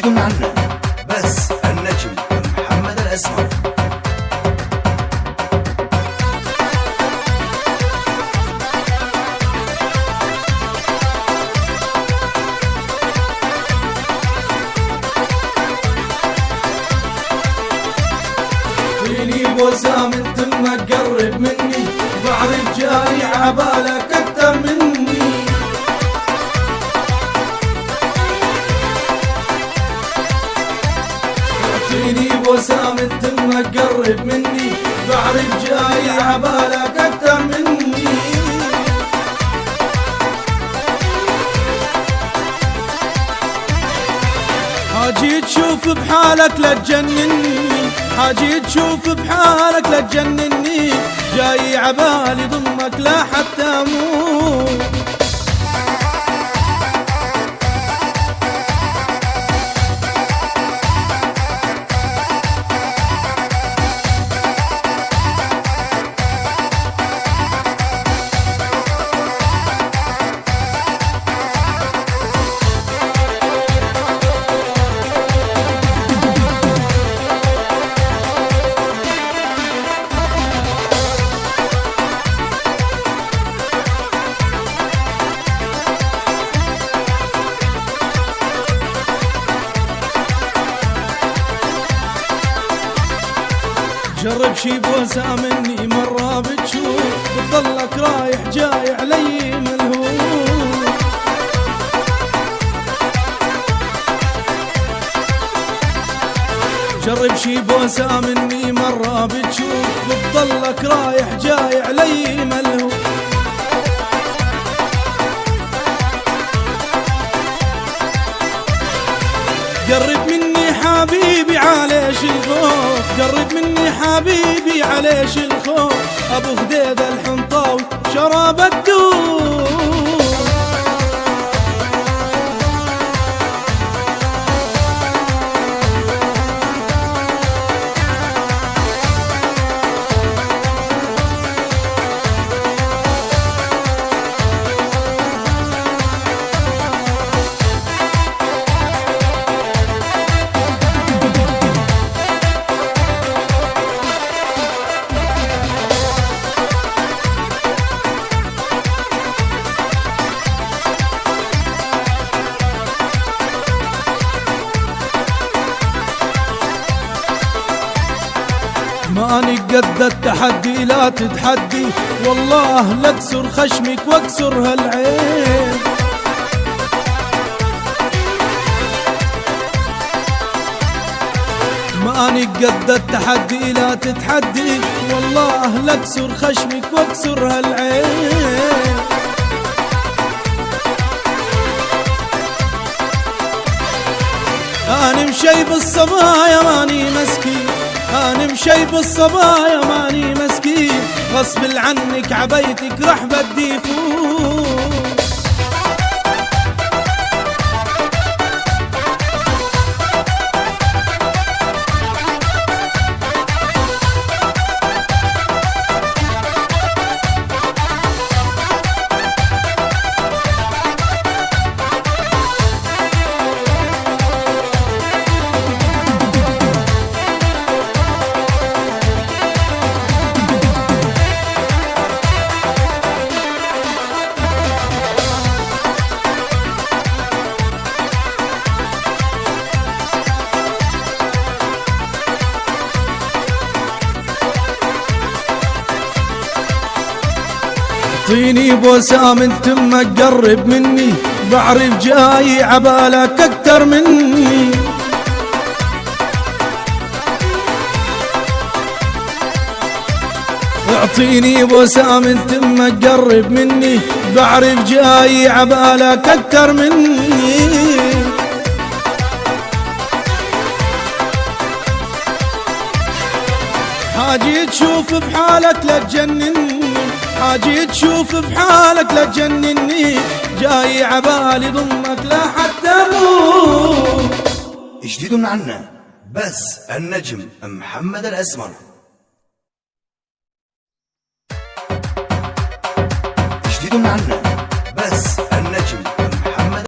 عنا بس النجم محمد الأسمر. فيني بوسة من تمك قرب مني، بعرف جاي عبالك اكتر مني. فيني بوسة من تمك قرب مني، بعرف جاي عبالك اكتر مني. حاجي تشوف بحالك لا تجنني، حاجي تشوف بحالك لا تجنني، جاي عبالي ضمك لا حتى اموت. جرب شي بوسة مني مرة بتشوف، بتضلك رايح جاي علي ملهوف. جرب شي بوسة مني مرة بتشوف، بتضلك رايح جاي علي ملهوف. قرب مني حبيبي عليش الخوف، قرب مني حبيبي عليش الخوف، ابو خديد الحنطاوي شراب الدوب. ماني قد التحدي لا تتحدي، والله لاكسر خشمك واكسر هالعين. ماني قد التحدي لا تتحدي، والله لاكسر خشمك واكسر هالعين. أنا مشي بالصبايا ماني مسكين، أنا مشي بالصبايا ماني مسكين، غصب عنك عبيتك رح بدي فوق. اعطيني بوسة من تمك قرب مني، بعرف جاي عبالك اكتر مني. اعطيني بوسة من تمك قرب مني، بعرف جاي عبالك اكتر مني. حاجي تشوف بحالك لا تجنني، حاجي تشوف بحالك لا تجنني، جاي عبالي ضمك لا حتى اموت. جديد عنا بس النجم محمد الأسمر. جديد عنا بس